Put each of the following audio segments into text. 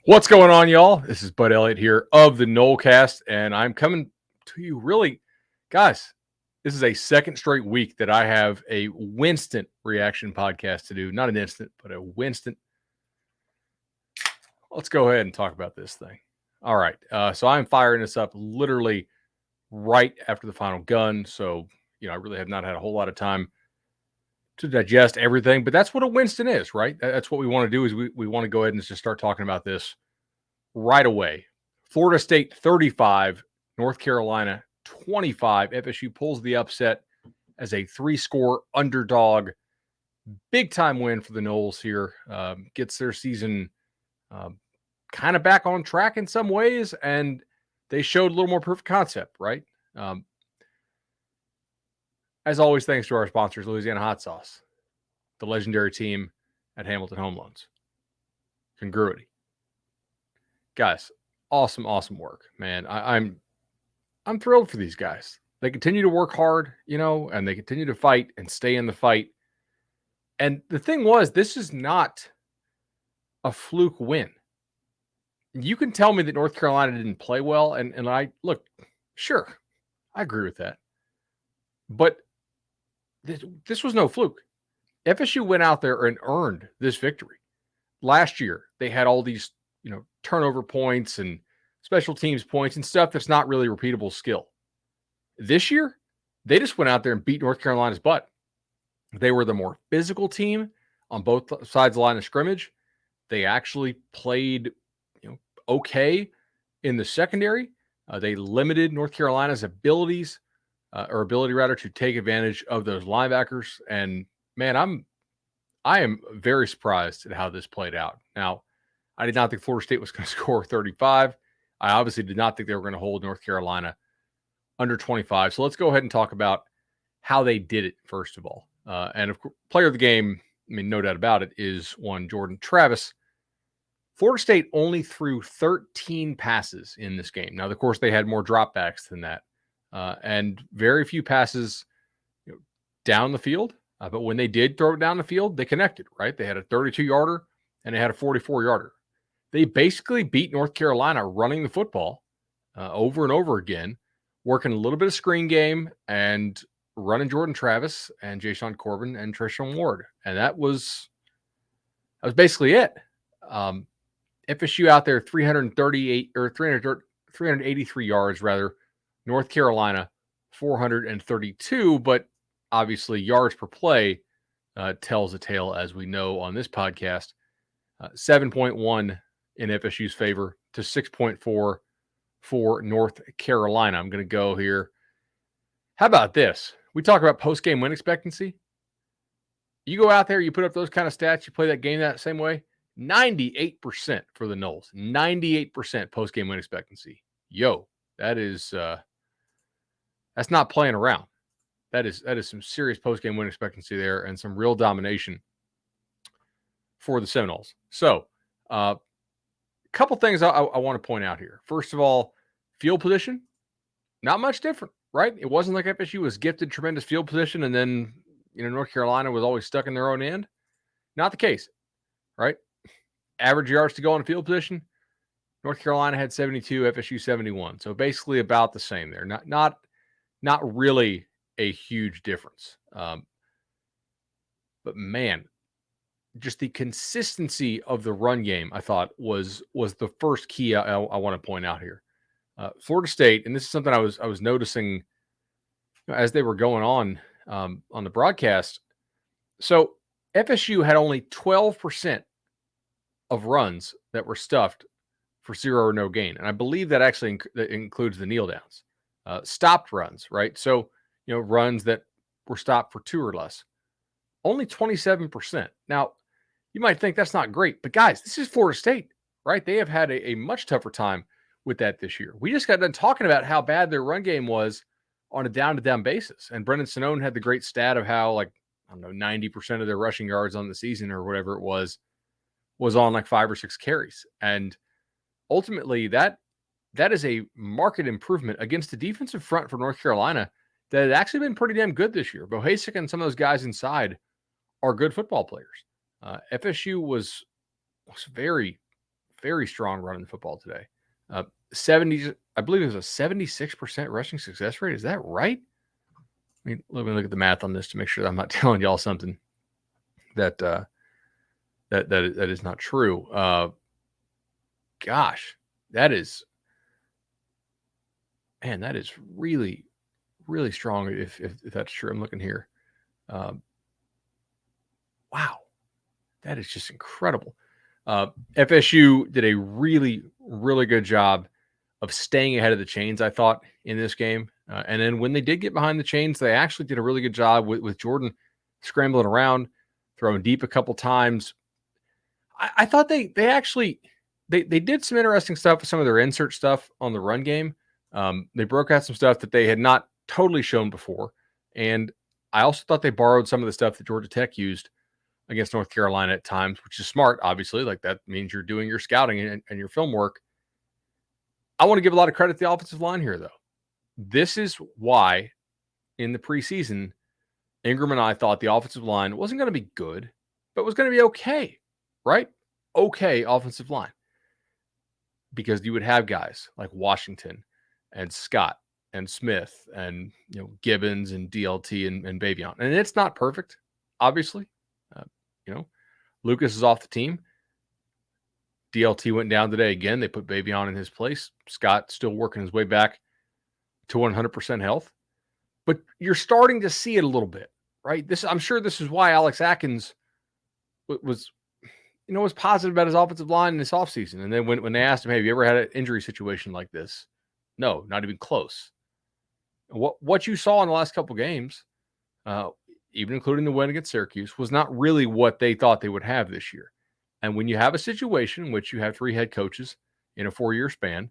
What's going on, y'all? This is Bud Elliott here of the Nolecast, and I'm coming to you really, guys. This is a second straight week that I have a Winstant reaction podcast to do. Not an instant, but a Winstant. Let's go ahead and talk about this thing. All right. So I'm firing this up literally right after the final gun. So, I really have not had a whole lot of time to digest everything, but that's what a Winston is, right? That's what we want to do is we want to go ahead and just start talking about this right away. Florida State 35, North Carolina 25. FSU pulls the upset as a 3-score underdog. Big time win for the Noles here. Gets their season kind of back on track in some ways, and they showed a little more proof of concept, right? As always, thanks to our sponsors, Louisiana Hot Sauce, the legendary team at Hamilton Home Loans. Congruity. Guys, awesome work, man. I'm thrilled for these guys. They continue to work hard, and they continue to fight and stay in the fight. And the thing was, this is not a fluke win. You can tell me that North Carolina didn't play well, and I look, sure, I agree with that. But this was no fluke. FSU went out there and earned this victory. Last year, they had all these, turnover points and special teams points and stuff that's not really repeatable skill. This year, they just went out there and beat North Carolina's butt. They were the more physical team on both sides of the line of scrimmage. They actually played, okay in the secondary. They limited North Carolina's ability to take advantage of those linebackers. And man, I am very surprised at how this played out. Now, I did not think Florida State was going to score 35. I obviously did not think they were going to hold North Carolina under 25. So let's go ahead and talk about how they did it, first of all. And of course, player of the game, no doubt about it, is one Jordan Travis. Florida State only threw 13 passes in this game. Now, of course, they had more dropbacks than that, and very few passes down the field. But when they did throw it down the field, they connected, right? They had a 32-yarder and they had a 44-yarder. They basically beat North Carolina running the football over and over again, working a little bit of screen game and running Jordan Travis and Jashaun Corbin and Treshaun Ward. And that was basically it. FSU out there 383 yards rather. North Carolina 432, but obviously yards per play tells a tale, as we know on this podcast. 7.1 in FSU's favor to 6.4 for North Carolina. I'm going to go here. How about this? We talk about post-game win expectancy. You go out there, you put up those kind of stats, you play that game that same way, 98% for the Noles. 98% post-game win expectancy. Yo, that is that's not playing around. That is some serious post-game win expectancy there and some real domination for the Seminoles. So, a couple things I want to point out here. First of all, field position, not much different, right? It wasn't like FSU was gifted tremendous field position and then, North Carolina was always stuck in their own end. Not the case, right? Average yards to go on field position, North Carolina had 72, FSU 71. So basically about the same there. Not really a huge difference. But man, just the consistency of the run game, I thought was the first key I want to point out here. Florida State, and this is something I was noticing as they were going on the broadcast. So FSU had only 12% of runs that were stuffed for 0 or no gain, and I believe that actually that includes the kneel downs, stopped runs, right? So runs that were stopped for 2 or less. Only 27%. Now, you might think that's not great, but guys, this is Florida State, right? They have had a much tougher time with that this year. We just got done talking about how bad their run game was on a down-to-down basis. And Brendan Sonnone had the great stat of how, 90% of their rushing yards on the season or whatever it was on 5 or 6 carries. And ultimately, that is a marked improvement against the defensive front for North Carolina that had actually been pretty damn good this year. Bohasic and some of those guys inside are good football players. FSU was very, very strong running the football today. 70, I believe it was a 76% rushing success rate. Is that right? Let me look at the math on this to make sure that I'm not telling y'all something that that is not true. Gosh, that is really, really strong. If that's true, I'm looking here. Wow, that is just incredible. FSU did a really, really good job of staying ahead of the chains, I thought, in this game. And then when they did get behind the chains, they actually did a really good job with Jordan scrambling around, throwing deep a couple times. I thought they actually did some interesting stuff with some of their insert stuff on the run game. They broke out some stuff that they had not totally shown before. And I also thought they borrowed some of the stuff that Georgia Tech used against North Carolina at times, which is smart, obviously. Like, that means you're doing your scouting and your film work. I want to give a lot of credit to the offensive line here, though. This is why in the preseason, Ingram and I thought the offensive line wasn't going to be good, but was going to be okay, right? Okay offensive line. Because you would have guys like Washington and Scott and Smith and Gibbons and DLT and Babion. And it's not perfect, obviously. Lucas is off the team. DLT went down today again. They put Babion in his place. Scott still working his way back to 100% health. But you're starting to see it a little bit, right? I'm sure this is why Alex Atkins was positive about his offensive line in this offseason. And then when they asked him, hey, have you ever had an injury situation like this? No, not even close. What you saw in the last couple games, even including the win against Syracuse, was not really what they thought they would have this year. And when you have a situation in which you have 3 head coaches in a 4-year span,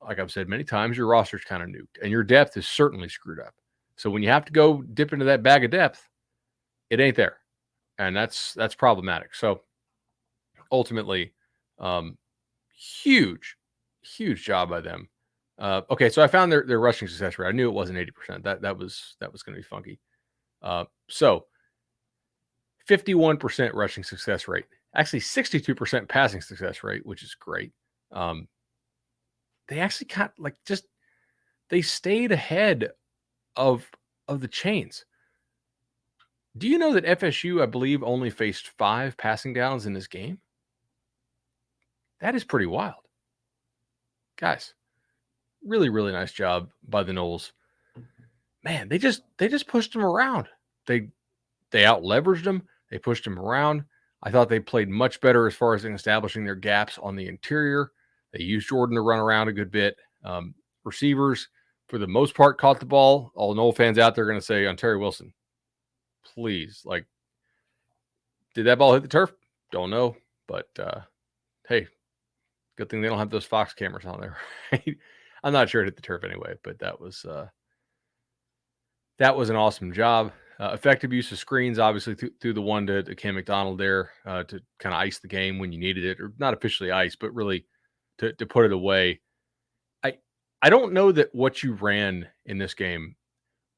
like I've said many times, your roster's kind of nuked and your depth is certainly screwed up. So when you have to go dip into that bag of depth, it ain't there. And that's problematic. So ultimately, huge job by them. Okay, so I found their rushing success rate. I knew it wasn't 80%. That was going to be funky. So 51% rushing success rate. Actually, 62% passing success rate, which is great. They actually they stayed ahead of the chains. Do you know that FSU, I believe, only faced 5 passing downs in this game? That is pretty wild. Guys, really, really nice job by the Noles. Man, they just pushed them around. They out leveraged them. They pushed them around. I thought they played much better as far as establishing their gaps on the interior. They used Jordan to run around a good bit. Receivers, for the most part, caught the ball. All Nole fans out there are going to say, on Terry Wilson, please, did that ball hit the turf? Don't know. But, hey, good thing they don't have those Fox cameras on there, right? I'm not sure it hit the turf anyway, but that was an awesome job. Effective use of screens, obviously, through the one to Cam McDonald there to kind of ice the game when you needed it, or not officially ice, but really to put it away. I don't know that what you ran in this game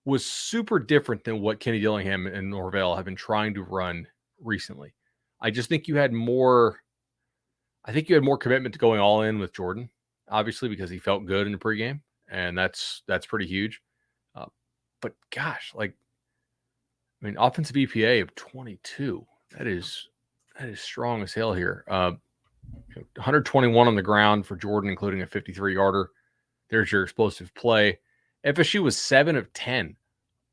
was super different than what Kenny Dillingham and Norvell have been trying to run recently. I just think you had more. I think you had more commitment to going all in with Jordan, obviously, because he felt good in the pregame, and that's pretty huge. But gosh, offensive EPA of 22. That is strong as hell here. 121 on the ground for Jordan, including a 53-yarder. There's your explosive play. FSU was 7 of 10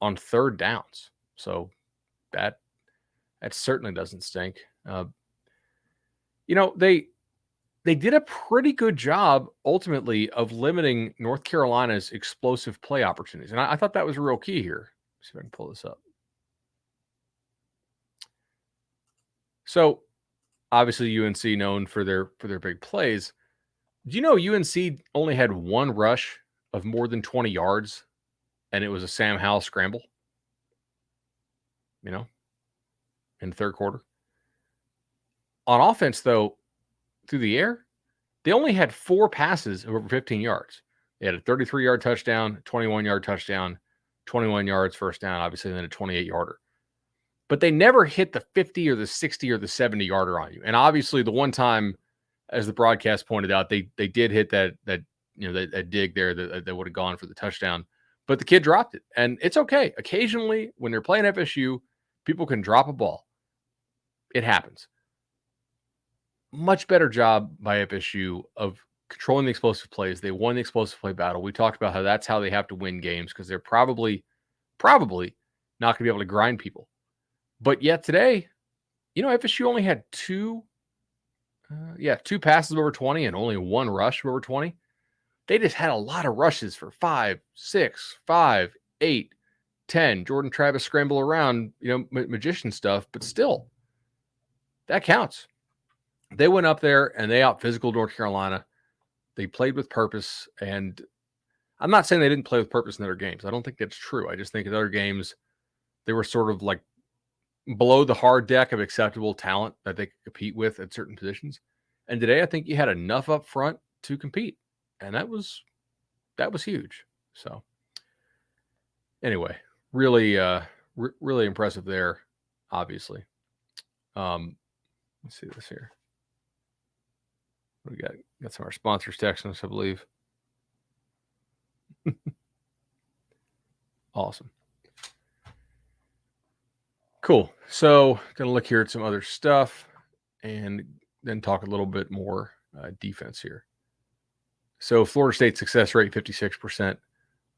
on 3rd downs. So that certainly doesn't stink. They did a pretty good job ultimately of limiting North Carolina's explosive play opportunities. And I thought that was a real key here. Let's see if I can pull this up. So obviously UNC known for their big plays. Do you know UNC only had 1 rush of more than 20 yards, and it was a Sam Howell scramble? In the 3rd quarter. On offense, though, through the air, they only had 4 passes of over 15 yards. They had a 33-yard touchdown, 21-yard touchdown, 21 yards first down, obviously, and then a 28-yarder. But they never hit the 50 or the 60 or the 70-yarder on you. And obviously, the one time as the broadcast pointed out, they did hit that dig there that would have gone for the touchdown, but the kid dropped it, and it's okay. Occasionally, when they're playing FSU, people can drop a ball. It happens. Much better job by FSU of controlling the explosive plays. They won the explosive play battle. We talked about how that's how they have to win games because they're probably not going to be able to grind people. But yet today, FSU only had two passes over 20 and only one rush over 20. They just had a lot of rushes for 5, 6, 5, 8, 10. Jordan Travis scramble around, magician stuff, but still, that counts. They went up there and they out-physicaled North Carolina. They played with purpose, and I'm not saying they didn't play with purpose in other games. I don't think that's true. I just think in other games, they were sort of like below the hard deck of acceptable talent that they could compete with at certain positions. And today, I think you had enough up front to compete, and that was huge. So anyway, really, really impressive there, obviously. Let's see this here. We got some of our sponsors texting us, I believe. Awesome. Cool. So going to look here at some other stuff and then talk a little bit more defense here. So Florida State success rate, 56%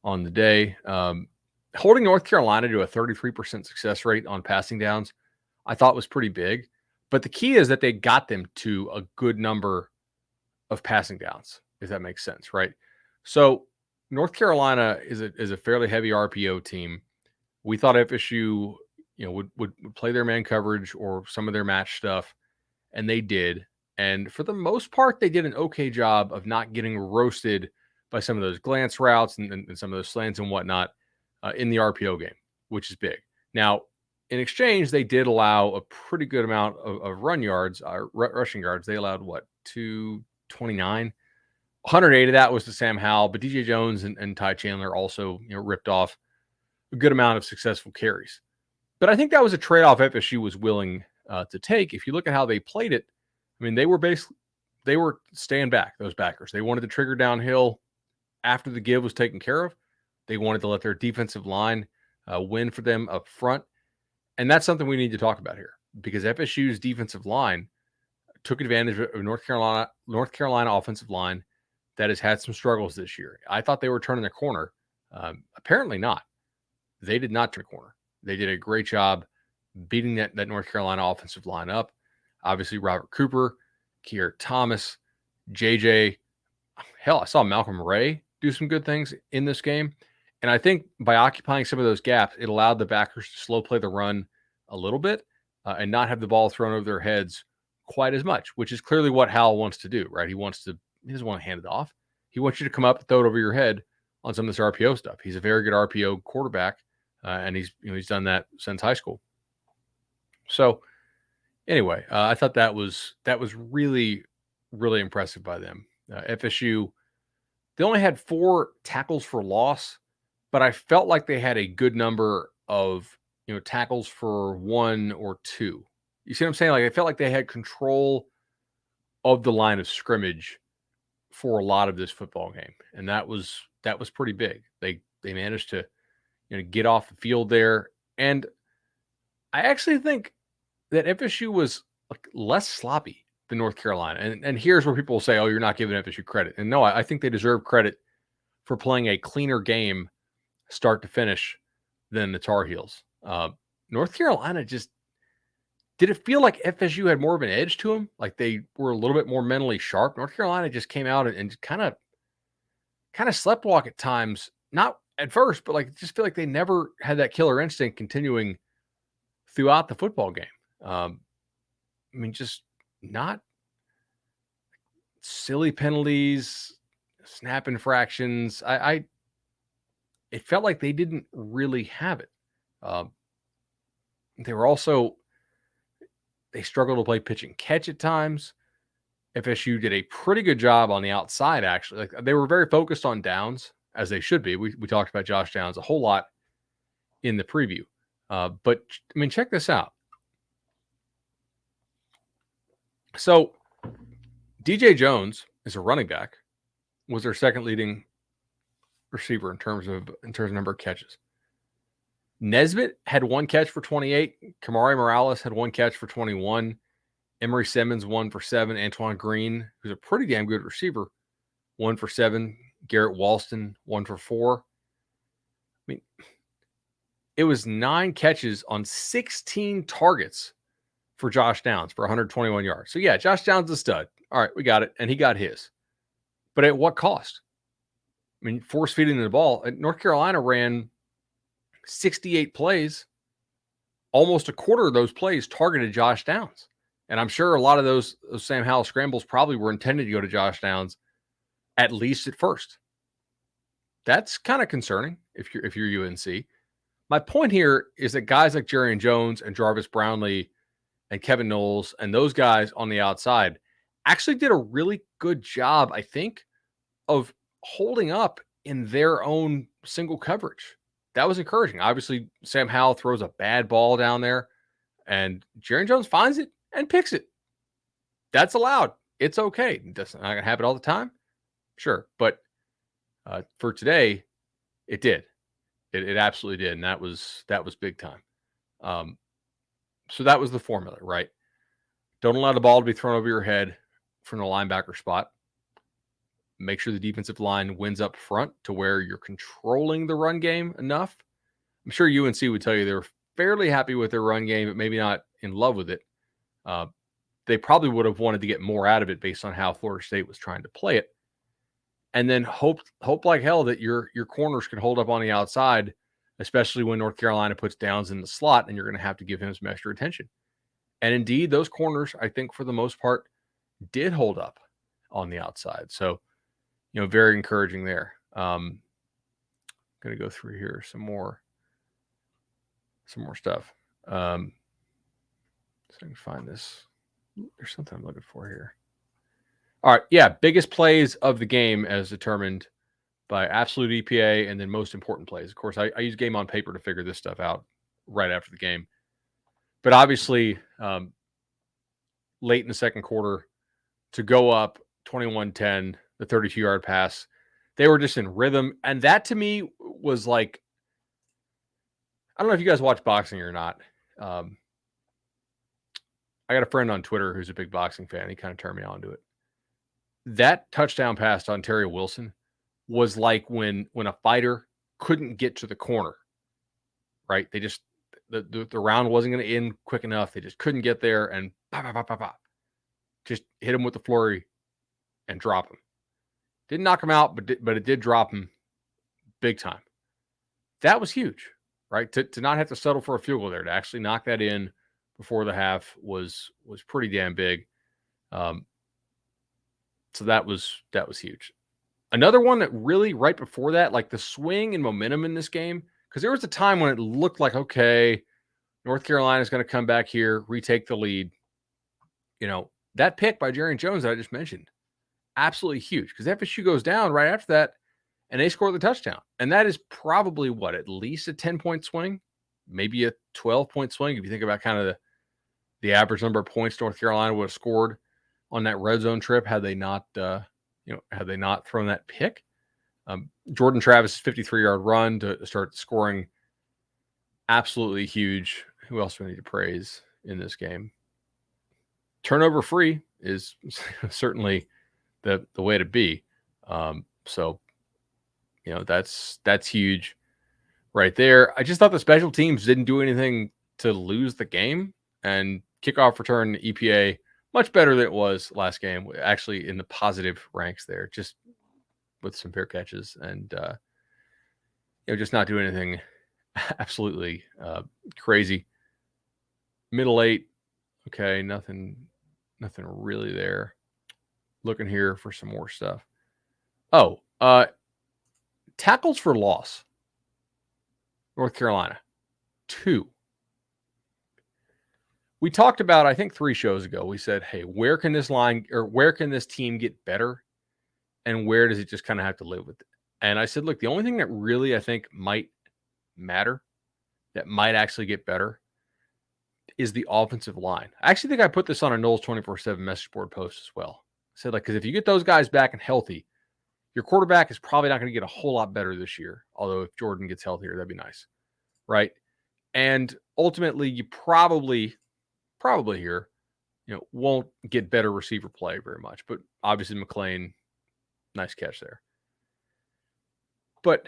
on the day. Holding North Carolina to a 33% success rate on passing downs, I thought was pretty big. But the key is that they got them to a good number of passing downs, if that makes sense, right? So North Carolina is a fairly heavy RPO team. We thought FSU, would play their man coverage or some of their match stuff, and they did. And for the most part, they did an okay job of not getting roasted by some of those glance routes and some of those slants and whatnot in the RPO game, which is big. Now, in exchange, they did allow a pretty good amount of run yards, rushing yards. They allowed, 229? 108 of that was to Sam Howell, but DJ Jones and Ty Chandler also ripped off a good amount of successful carries. But I think that was a trade-off FSU was willing to take. If you look at how they played it, I mean, they were staying back, those backers. They wanted to trigger downhill after the give was taken care of. They wanted to let their defensive line win for them up front. And that's something we need to talk about here because FSU's defensive line took advantage of North Carolina offensive line that has had some struggles this year. I thought they were turning the corner. Apparently not. They did not turn a corner. They did a great job beating that North Carolina offensive line up. Obviously, Robert Cooper, Keir Thomas, JJ. Hell, I saw Malcolm Ray do some good things in this game. And I think by occupying some of those gaps, it allowed the backers to slow play the run a little bit and not have the ball thrown over their heads quite as much, which is clearly what Howell wants to do, right? He doesn't want to hand it off. He wants you to come up and throw it over your head on some of this RPO stuff. He's a very good RPO quarterback, and he's done that since high school. So anyway, I thought that was really, really impressive by them. FSU, they only had 4 tackles for loss, but I felt like they had a good number of tackles for 1 or 2. You see what I'm saying? Like I felt like they had control of the line of scrimmage for a lot of this football game, and that was pretty big. They managed to get off the field there, and I actually think that FSU was less sloppy than North Carolina. And here's where people will say, "Oh, you're not giving FSU credit." And no, I think they deserve credit for playing a cleaner game, start to finish, than the Tar Heels. North Carolina just did it feel like FSU had more of an edge to them? Like they were a little bit more mentally sharp. North Carolina just came out and kind of sleptwalk at times. Not at first, but like just feel like they never had that killer instinct continuing throughout the football game. I mean, just not silly penalties, snap infractions. It felt like they didn't really have it. They struggled to play pitch and catch at times. FSU did a pretty good job on the outside, actually. Like they were very focused on downs, as they should be. We talked about Josh Downs a whole lot in the preview. But I mean, check this out. So DJ Jones is a running back, was their second leading receiver in terms of number of catches. Nesbitt had 1 catch for 28. Kamari Morales had 1 catch for 21. Emory Simmons 1 for 7. Antoine Green, who's a pretty damn good receiver, 1 for 7. Garrett Walston 1 for 4. I mean, it was 9 catches on 16 targets for Josh Downs for 121 yards. So yeah, Josh Downs is a stud. All right, we got it. And he got his. But at what cost? I mean, force feeding the ball. North Carolina ran 68 plays. Almost a quarter of those plays targeted Josh Downs. And I'm sure a lot of those Sam Howell scrambles probably were intended to go to Josh Downs, at least at first. That's kind of concerning if you're UNC. My point here is that guys like Jerrion Jones and Jarvis Brownlee and Kevin Noles and those guys on the outside actually did a really good job, I think, of holding up in their own single coverage. That was encouraging. Obviously, Sam Howell throws a bad ball down there, and Jerrion Jones finds it and picks it. That's allowed. It's okay. That's not going to happen all the time. Sure. But for today, it did. It absolutely did. And that was big time. So that was the formula, right? Don't allow the ball to be thrown over your head from the linebacker spot. Make sure the defensive line wins up front to where you're controlling the run game enough. I'm sure UNC would tell you they're fairly happy with their run game, but maybe not in love with it. They probably would have wanted to get more out of it based on how Florida State was trying to play it. And then hope like hell that your corners can hold up on the outside, especially when North Carolina puts Downs in the slot and you're going to have to give him some extra attention. And indeed, those corners, I think for the most part, did hold up on the outside. So, very encouraging there. Going to go through here some more stuff. So I can find this. There's something I'm looking for here. All right. Yeah. Biggest plays of the game as determined by absolute EPA and then most important plays. Of course, I use Game on Paper to figure this stuff out right after the game. But obviously, late in the second quarter, to go up 21-10, the 32-yard pass, they were just in rhythm. And that to me was like, I don't know if you guys watch boxing or not. I got a friend on Twitter who's a big boxing fan. He kind of turned me on to it. That touchdown pass to Ontario Wilson was like when a fighter couldn't get to the corner, right? They just, the round wasn't going to end quick enough. They just couldn't get there and just hit him with the flurry and drop him. Didn't knock him out, but it did drop him big time. That was huge, right? To not have to settle for a field goal there, to actually knock that in before the half was pretty damn big. So that was huge. Another one that really right before that, like the swing and momentum in this game, because there was a time when it looked like, okay, North Carolina is going to come back here, retake the lead. That pick by Jerrion Jones that I just mentioned, absolutely huge, because FSU goes down right after that and they score the touchdown. And that is probably at least a 10-point swing, maybe a 12-point swing if you think about kind of the average number of points North Carolina would have scored on that red zone trip had they not thrown that pick. Jordan Travis' 53-yard run to start scoring, absolutely huge. Who else do we need to praise in this game? Turnover free is certainly the way to be. So that's huge right there. I just thought the special teams didn't do anything to lose the game, and kickoff return EPA much better than it was last game, actually in the positive ranks there, just with some fair catches and just not doing anything absolutely crazy. Middle 8, okay, nothing really there. Looking here for some more stuff. Tackles for loss. North Carolina, 2. We talked about, I think 3 shows ago, we said, hey, where can this team get better? And where does it just kind of have to live with it? And I said, look, the only thing that really I think might matter, that might actually get better, is the offensive line. I actually think I put this on a Noles 24/7 message board post as well. said, like, because if you get those guys back and healthy, your quarterback is probably not going to get a whole lot better this year. Although if Jordan gets healthier, that'd be nice, right? And ultimately, you probably here, won't get better receiver play very much. But obviously, McLean, nice catch there. But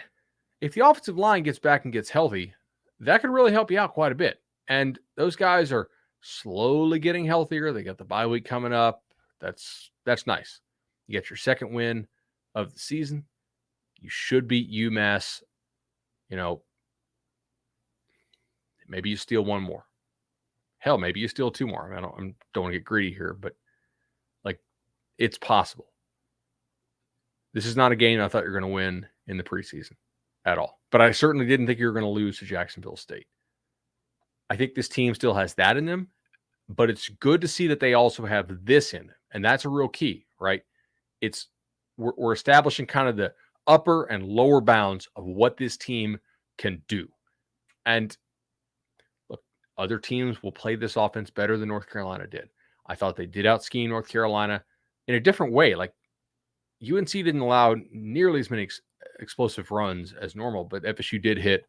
if the offensive line gets back and gets healthy, that could really help you out quite a bit. And those guys are slowly getting healthier. They got the bye week coming up. That's nice. You get your second win of the season. You should beat UMass. Maybe you steal one more. Hell, maybe you steal two more. I don't want to get greedy here, but like, it's possible. This is not a game I thought you were going to win in the preseason at all. But I certainly didn't think you were going to lose to Jacksonville State. I think this team still has that in them, but it's good to see that they also have this in them. And that's a real key, right? We're establishing kind of the upper and lower bounds of what this team can do. And look, other teams will play this offense better than North Carolina did. I thought they did out-scheme North Carolina in a different way. Like, UNC didn't allow nearly as many explosive runs as normal, but FSU did hit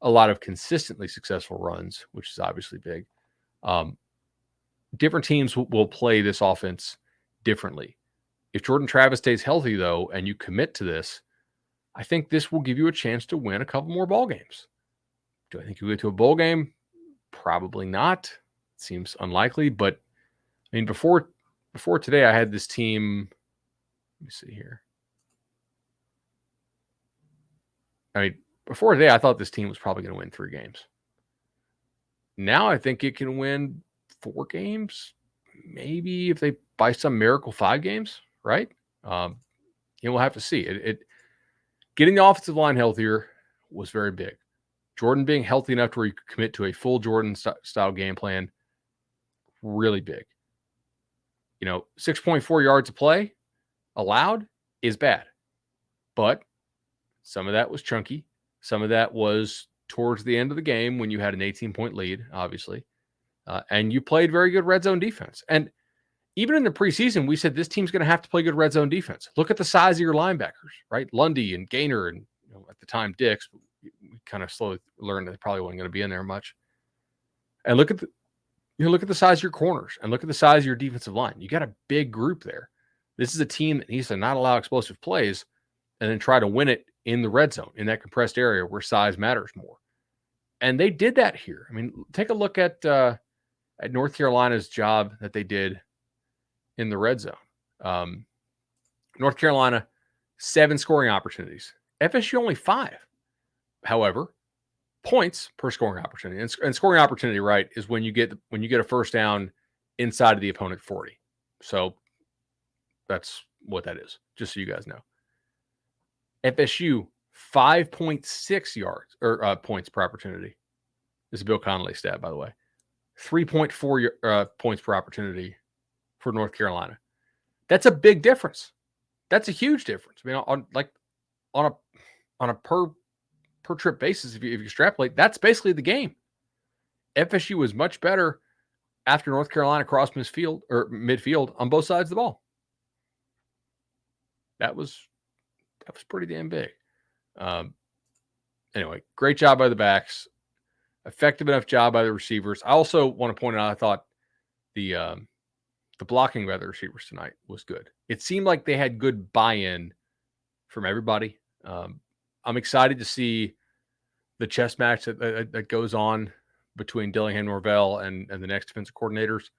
a lot of consistently successful runs, which is obviously big. Different teams will play this offense differently. If Jordan Travis stays healthy, though, and you commit to this, I think this will give you a chance to win a couple more ball games. Do I think you'll get to a bowl game? Probably not. It seems unlikely, but I mean, before today, I had this team. Let me see here. I mean, before today, I thought this team was probably going to win 3 games. Now I think it can win 4 games. Maybe if they, by some miracle, 5 games, right? We'll have to see. Getting the offensive line healthier was very big. Jordan being healthy enough to where you could commit to a full Jordan style game plan, really big. 6.4 yards of play allowed is bad, but some of that was chunky. Some of that was towards the end of the game when you had an 18-point lead, obviously, and you played very good red zone defense. And even in the preseason, we said this team's going to have to play good red zone defense. Look at the size of your linebackers, right? Lundy and Gaynor, and at the time Dix. We kind of slowly learned that they probably wasn't going to be in there much. And look at the size of your corners, and look at the size of your defensive line. You got a big group there. This is a team that needs to not allow explosive plays and then try to win it in the red zone, in that compressed area where size matters more. And they did that here. I mean, take a look at North Carolina's job that they did in the red zone. North Carolina, 7 scoring opportunities. FSU only 5. However, points per scoring opportunity. And scoring opportunity, right, is when you get a first down inside of the opponent 40. So that's what that is, just so you guys know. FSU, 5.6 yards or points per opportunity. This is Bill Connolly's stat, by the way. 3.4 points per opportunity for North Carolina. That's a big difference. That's a huge difference. I mean, on a per trip basis, if you extrapolate, that's basically the game. FSU was much better after North Carolina crossed midfield on both sides of the ball. That was pretty damn big. Anyway, great job by the backs. Effective enough job by the receivers. I also want to point out, I thought the blocking by the receivers tonight was good. It seemed like they had good buy-in from everybody. I'm excited to see the chess match that goes on between Dillingham Norvell and the next defensive coordinators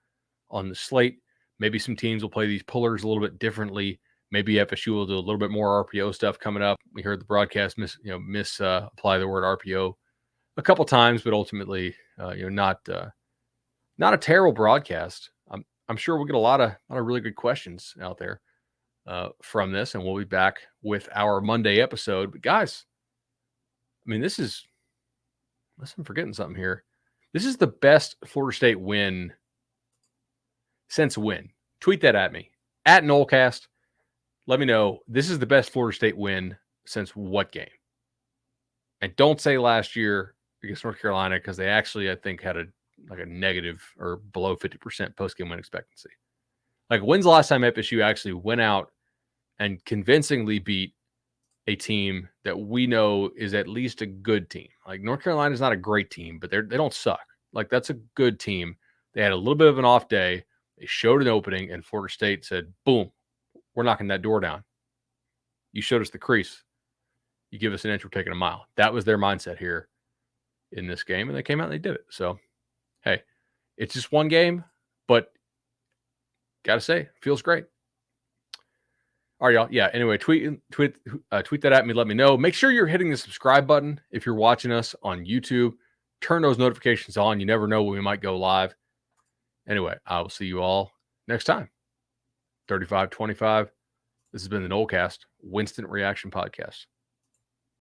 on the slate. Maybe some teams will play these pullers a little bit differently. Maybe FSU will do a little bit more RPO stuff coming up. We heard the broadcast apply the word RPO a couple times, but ultimately, not a terrible broadcast. I'm sure we'll get a lot of really good questions out there from this, and we'll be back with our Monday episode. But guys, I mean, unless I'm forgetting something here, this is the best Florida State win since when? Tweet that at me at Nolecast. Let me know. This is the best Florida State win since what game? And don't say last year against North Carolina, because they actually, I think, had a negative or below 50% post-game win expectancy. Like, when's the last time FSU actually went out and convincingly beat a team that we know is at least a good team? Like, North Carolina is not a great team, but they don't suck. Like, that's a good team. They had a little bit of an off day. They showed an opening, and Florida State said, boom, we're knocking that door down. You showed us the crease. You give us an inch, we're taking a mile. That was their mindset here in this game, and they came out and they did it. So, hey, it's just one game, but got to say, feels great. All right, y'all. Yeah, anyway, tweet that at me. Let me know. Make sure you're hitting the subscribe button if you're watching us on YouTube. Turn those notifications on. You never know when we might go live. Anyway, I will see you all next time. 35-25. This has been the Nolecast, Winstant Reaction Podcast.